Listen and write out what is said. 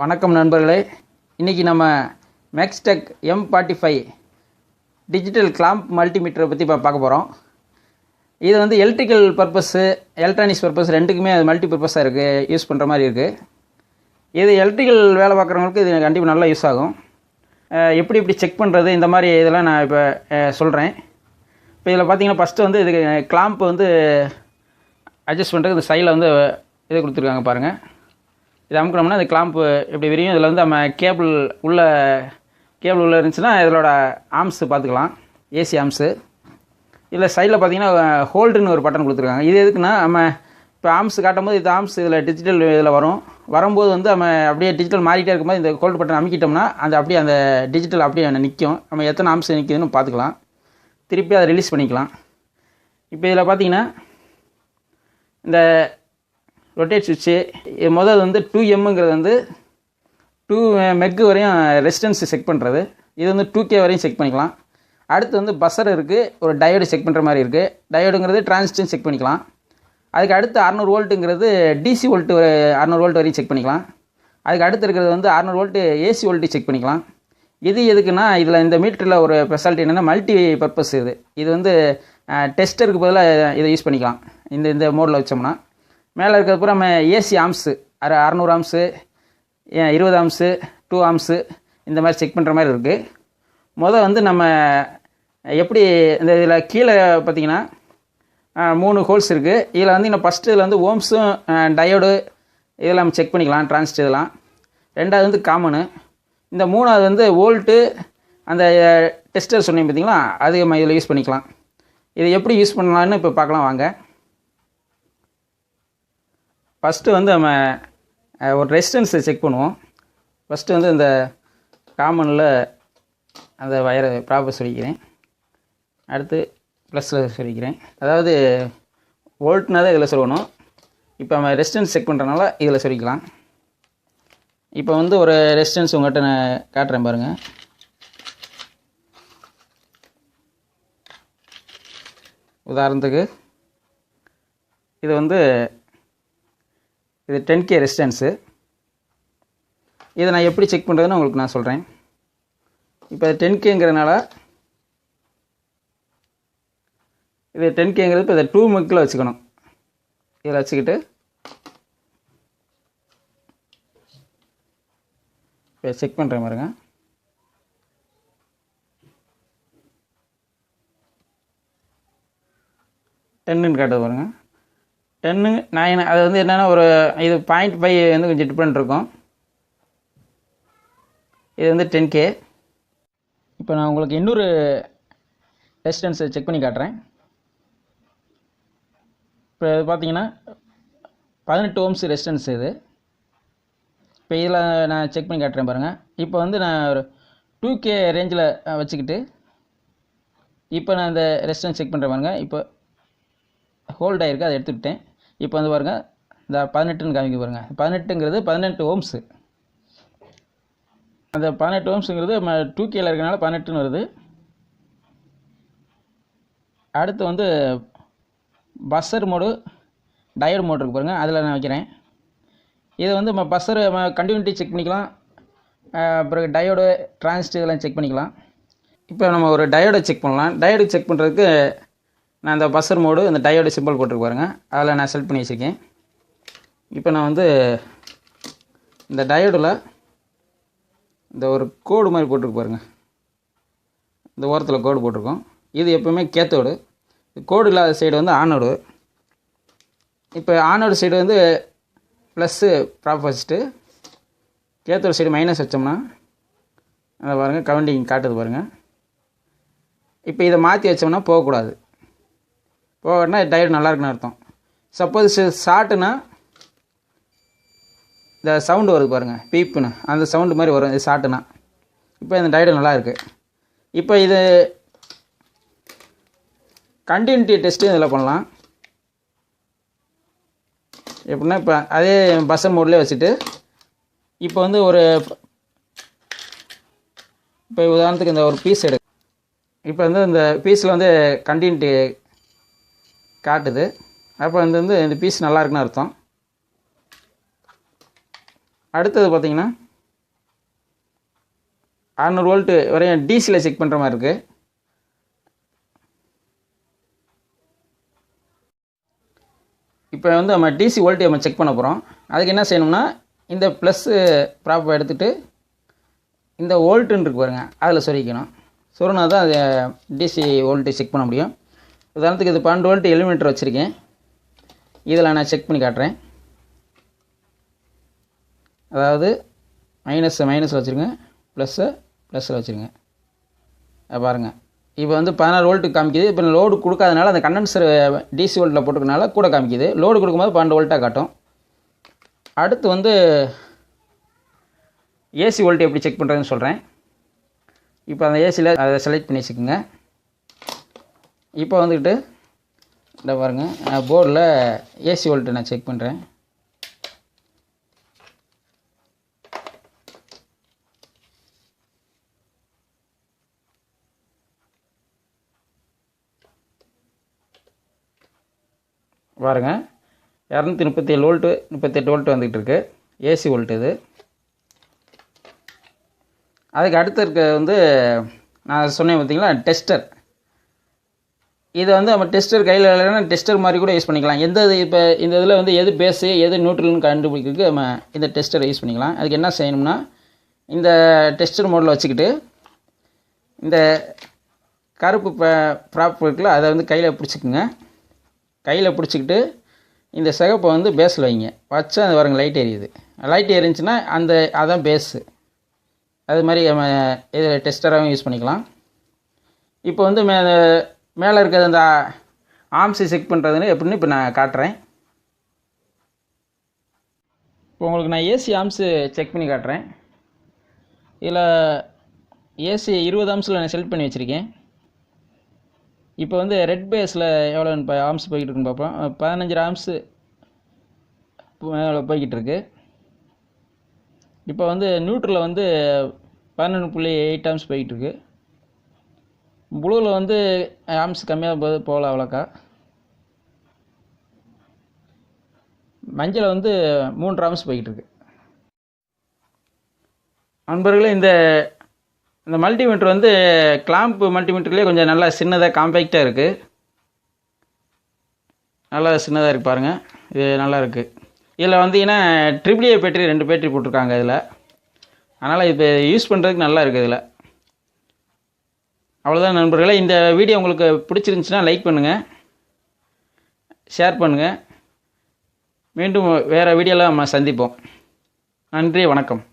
வணக்கம் நண்பர்களே. இன்றைக்கி நம்ம மேக்ஸ்டெக் M45 டிஜிட்டல் கிளாம்ப் மல்டிமீட்டரை பற்றி பார்க்க போகிறோம். இது வந்து எலக்ட்ரிக்கல் பர்பஸ்ஸு, எலக்ட்ரானிக்ஸ் பர்பஸ் ரெண்டுக்குமே அது மல்டி பர்பஸாக இருக்குது, யூஸ் பண்ணுற மாதிரி இருக்குது. இது எலக்ட்ரிக்கல் வேலை பார்க்குறவங்களுக்கு இது கண்டிப்பாக நல்லா யூஸ் ஆகும். எப்படி செக் பண்ணுறது, இந்த மாதிரி இதெல்லாம் நான் இப்போ சொல்கிறேன். இப்போ இதில் பார்த்தீங்கன்னா ஃபஸ்ட்டு வந்து இதுக்கு கிளாம்ப் வந்து அட்ஜஸ்ட் பண்ணுறதுக்கு இந்த சைடில் வந்து இது கொடுத்துருக்காங்க பாருங்கள். இது அமுக்கணும்னா இந்த கிளாம்ப்பு எப்படி விரியும். இதில் வந்து நம்ம கேபிள் உள்ளே இருந்துச்சுன்னா இதோட ஆம்ஸு பார்த்துக்கலாம், ஏசி ஆம்ஸு. இதில் சைடில் பார்த்தீங்கன்னா ஹோல்டுன்னு ஒரு பட்டன் கொடுத்துருக்காங்க. இது எதுக்குன்னா நம்ம இப்போ ஆம்ஸ் காட்டும் போது இந்த ஆம்ஸ் இதில் டிஜிட்டல் இதில் வரும்போது வந்து நம்ம அப்படியே டிஜிட்டல் மாறிட்டே இருக்கும்போது இந்த ஹோல்டு பட்டன் அமைக்கிட்டோம்னா அப்படியே அந்த டிஜிட்டல் அப்படியே நிற்கும். நம்ம எத்தனை ஆம்ஸ் நிற்கிதுன்னு பார்த்துக்கலாம், திருப்பி அதை ரிலீஸ் பண்ணிக்கலாம். இப்போ இதில் பார்த்தீங்கன்னா இந்த ரொட்டேட் சுவிட்சு முதல் வந்து 2M வந்து 2 மெக்கு வரையும் ரெசிஸ்டன்ஸ் செக் பண்ணுறது. இது வந்து 2K வரையும் செக் பண்ணிக்கலாம். அடுத்து வந்து பஸ்ஸர் இருக்குது, ஒரு டயோடு செக் பண்ணுற மாதிரி இருக்குது. டயோடுங்கிறது டிரான்சிஸ்டர் செக் பண்ணிக்கலாம். அதுக்கு அடுத்து 600 வோல்ட்டுங்கிறது டிசி வோல்ட்டு 600 வோல்ட் வரையும் செக் பண்ணிக்கலாம். அதுக்கு அடுத்து இருக்கிறது வந்து 600 வோல்ட்டு ஏசி வோல்ட்டு செக் பண்ணிக்கலாம். இது எதுக்குன்னா இதில் இந்த மீட்டரில் ஒரு ஸ்பெஷாலிட்டி என்னென்னா மல்டி பர்பஸ். இது வந்து டெஸ்டருக்கு பதிலாக இதை யூஸ் பண்ணிக்கலாம். இந்த மோடில் வச்சோம்னா மேலே இருக்கிறதுப்புறம் நம்ம AC amps 600 amps, 20 amps, 2 amps இந்த மாதிரி செக் பண்ணுற மாதிரி இருக்குது. வந்து நம்ம எப்படி இந்த இதில் கீழே பார்த்திங்கன்னா 3 ஹோல்ஸ் இருக்குது. இதில் வந்து இன்னும் ஃபஸ்ட்டு இதில் வந்து ஓம்ஸும் டயோடு இதெல்லாம் நம்ம செக் பண்ணிக்கலாம், டிரான்சிஸ்டர் இதெல்லாம். ரெண்டாவது வந்து காமனு. இந்த மூணாவது வந்து வோல்ட்டு அந்த டெஸ்டர் சொன்னீங்க பார்த்திங்களா, அது நம்ம இதில் யூஸ் பண்ணிக்கலாம். இதை எப்படி யூஸ் பண்ணலான்னு இப்போ பார்க்கலாம் வாங்க. ஃபஸ்ட்டு வந்து நம்ம ஒரு ரெசிஸ்டன்ஸை செக் பண்ணுவோம். ஃபஸ்ட்டு வந்து இந்த காமனில் அந்த வயரை ப்ராப்பர் சொல்லிக்கிறேன், அடுத்து ப்ளஸில் சொல்லிக்கிறேன். அதாவது வோல்ட்னா தான் இதில் சொல்லணும். இப்போ நம்ம ரெசிஸ்டன்ஸ் செக் பண்ணுறதுனால இதில் சொல்லிக்கலாம். இப்போ வந்து ஒரு ரெசிஸ்டன்ஸ் உங்கள்கிட்ட நான் காட்டுறேன் பாருங்கள். உதாரணத்துக்கு இது வந்து இது 10K ரெசிஸ்டன்ஸு. இதை நான் எப்படி செக் பண்ணுறதுன்னு உங்களுக்கு நான் சொல்கிறேன். இப்போ 10Kங்கிறதுனால இது 10Kங்கிறது இப்போ இதை 2 மெக்கில் வச்சுக்கணும். இதில் வச்சுக்கிட்டு இப்போ செக் பண்ணுறேன் பாருங்க. டென்னுன்னு காட்டுது பாருங்கள். 10 9 அது வந்து என்னென்னா ஒரு இது 0.5 வந்து கொஞ்சம் டிஃப்ரெண்ட் இருக்கும். இது வந்து 10K. இப்போ நான் உங்களுக்கு இன்னொரு ரெசிஸ்டன்ஸை செக் பண்ணி காட்டுறேன். இப்போ இது பார்த்தீங்கன்னா 18 ஓம்ஸ் ரெசிஸ்டன்ஸ் இது. இப்போ இதில் நான் செக் பண்ணி காட்டுறேன் பாருங்கள். இப்போ வந்து நான் ஒரு 2K ரேஞ்சில் வச்சுக்கிட்டு இப்போ நான் இந்த ரெசிஸ்டன்ஸ் செக் பண்ணுறேன் பாருங்கள். இப்போ ஹோல்ட் ஆகிருக்கு, அதை எடுத்துக்கிட்டேன். இப்போ வந்து பாருங்கள், இந்த 18ன்னு காமிக்க பாருங்கள். 18ங்கிறது 18 ஓம்ஸு. அந்த 18 ஓம்ஸுங்கிறது 2Kயில் இருக்கிறனால 18ன்னு வருது. அடுத்து வந்து பஸ்ஸர் மோடு, டயோடு மோடு இருக்குது பாருங்கள், அதில் நான் வைக்கிறேன். இதை வந்து நம்ம பஸ்ஸர் கண்டினியூட்டி செக் பண்ணிக்கலாம், அப்புறம் டயோடு டிரான்சிஸ்டர் இதெல்லாம் செக் பண்ணிக்கலாம். இப்போ நம்ம ஒரு டயோடை செக் பண்ணலாம். டயோடு செக் பண்ணுறதுக்கு நான் இந்த பஸ்ஸர் மோடு இந்த டயோடு சிம்பிள் போட்டுருக்கு பாருங்கள், அதில் நான் செலக்ட் பண்ணி வச்சுருக்கேன். இப்போ நான் வந்து இந்த டயோடில் இந்த ஒரு கோடு மாதிரி போட்டிருக்கு பாருங்கள், இந்த ஓரத்தில் கோடு போட்டிருக்கோம். இது எப்போவுமே கேத்தோடு. கோடு இல்லாத சைடு வந்து ஆனோடு. இப்போ ஆனோடு சைடு வந்து ப்ளஸ்ஸு ப்ராப் வச்சுட்டு கேத்தோடு சைடு மைனஸ் வச்சோம்னா அதை பாருங்கள் கவுண்டிங் காட்டுது பாருங்கள். இப்போ இதை மாற்றி வச்சோம்னா போகக்கூடாது. போகணும்னா டயோடு நல்லா இருக்குன்னு அர்த்தம். சப்போஸ் ஷார்ட்டுனா இந்த சவுண்டு வருது பாருங்கள், பீப்புன்னு அந்த சவுண்டு மாதிரி வரும் இது ஷார்ட்டுனா. இப்போ இந்த டயோடு நல்லா இருக்குது. இப்போ இது கண்டினியூட்டி டெஸ்ட்டு இதில் பண்ணலாம். எப்படின்னா இப்போ அதே பஸ்ஸர் மோட்லேயே வச்சுட்டு இப்போ வந்து இப்போ உதாரணத்துக்கு இந்த ஒரு பீஸ் எடுக்கு. இப்போ வந்து இந்த பீஸில் வந்து கண்டினியூட்டி காட்டுது. அப்போ வந்து இந்த பீஸ் நல்லா இருக்குன்னு அர்த்தம். அடுத்தது பார்த்திங்கன்னா 600 வோல்ட்டு வரையும் டிசியில் செக் பண்ணுற மாதிரி இருக்குது. இப்போ வந்து நம்ம டிசி வோல்ட்டேஜ் நம்ம செக் பண்ண போகிறோம். அதுக்கு என்ன செய்யணும்னா இந்த ப்ளஸ்ஸு ப்ராப்பை எடுத்துகிட்டு இந்த வோல்ட்டுன்னு இருக்கு பாருங்க, அதில் சொருகிக்கணும். சொருனா தான் அது டிசி வோல்ட்டேஜ் செக் பண்ண முடியும். உதாரணத்துக்கு இது 12 வோல்ட் எலிமீட்டர் வச்சுருக்கேன். இதில் நான் செக் பண்ணி காட்டுறேன். அதாவது மைனஸில் வச்சுருங்க, ப்ளஸ்ஸில் வச்சுருங்க. பாருங்கள், இப்போ வந்து 16 வோல்ட்டு காமிக்குது. இப்போ லோடு கொடுக்காதனால அந்த கண்டென்சர் டிசி வோல்ட்டில் போட்டுக்கனால கூட காமிக்குது. லோடு கொடுக்கும்போது 12 வோல்ட்டாக காட்டும். அடுத்து வந்து ஏசி வோல்ட் எப்படி செக் பண்ணுறதுன்னு சொல்கிறேன். இப்போ அந்த ஏசியில் அதை செலக்ட் பண்ணி வச்சுக்கோங்க. இப்போ வந்துக்கிட்டு இந்த பாருங்கள், போர்டில் ஏசி வோல்ட்டு நான் செக் பண்ணுறேன். பாருங்கள், 237 வோல்ட்டு 38 வோல்ட்டு வந்துக்கிட்டு இருக்கு, ஏசி வோல்ட்டு இது. அதுக்கு அடுத்து இருக்க வந்து நான் சொன்னேன் பார்த்தீங்களா, டெஸ்டர். இதை வந்து நம்ம டெஸ்டர் கையில் இல்லைன்னா டெஸ்டர் மாதிரி கூட யூஸ் பண்ணிக்கலாம். எந்த இது இப்போ இந்த இதில் வந்து எது பேஸு எது நியூட்ரல்னு கண்டுபிடிக்கிறதுக்கு நம்ம இந்த டெஸ்டரை யூஸ் பண்ணிக்கலாம். அதுக்கு என்ன செய்யணும்னா இந்த டெஸ்டர் மோடில் வச்சுக்கிட்டு இந்த கருப்பு ப்ராப் இருக்குல்ல, அதை வந்து கையில் பிடிச்சிக்குங்க. கையில் பிடிச்சிக்கிட்டு இந்த சிகப்பை வந்து பேஸில் வைங்க. வச்சா அது பாருங்க லைட் எரியுது. லைட் எரிஞ்சுன்னா அதான் பேஸு. அது மாதிரி நம்ம இது டெஸ்டராகவும் யூஸ் பண்ணிக்கலாம். இப்போ வந்து மேலே இருக்கிற அந்த ஆர்ம்ஸை செக் பண்ணுறதுன்னு எப்படின்னு இப்போ நான் காட்டுறேன். இப்போ உங்களுக்கு நான் ஏசி ஆர்ம்ஸு செக் பண்ணி காட்டுறேன். இதில் ஏசி 20 ஆர்ம்ஸில் நான் செலக்ட் பண்ணி வச்சுருக்கேன். இப்போ வந்து ரெட் பேஸில் எவ்வளோ ஆர்ம்ஸ் போய்கிட்டு இருக்குன்னு பார்ப்போம். 15 ஆர்ம்ஸு போய்கிட்டு இருக்கு. இப்போ வந்து நியூட்ரலில் வந்து 11.8 ஆர்ம்ஸ் போய்கிட்டு இருக்கு. ப்ளூவில் வந்து ஆர்ம்ஸ் கம்மியாக போகல அவ்வளோக்கா. மஞ்சள் வந்து 3 ஆர்ம்ஸ் போய்கிட்டு இருக்கு. நண்பர்களே, இந்த மல்டிமீட்டர் வந்து கிளாம்ப் மல்டிமீட்டர்லேயே கொஞ்சம் நல்லா சின்னதாக காம்பேக்டாக இருக்குது. நல்லா சின்னதாக இருக்குது பாருங்கள், இது நல்லா இருக்குது. இதில் வந்தீங்கன்னா AAA பேட்டரி 2 பேட்டரி போட்டிருக்காங்க இதில். அதனால் இப்போ யூஸ் பண்ணுறதுக்கு நல்லா இருக்குது இதில். அவ்வளோதான் நண்பர்களே. இந்த வீடியோ உங்களுக்கு பிடிச்சிருந்துச்சுன்னா லைக் பண்ணுங்கள், ஷேர் பண்ணுங்கள். மீண்டும் வேறு வீடியோவில் நம்ம சந்திப்போம். நன்றி, வணக்கம்.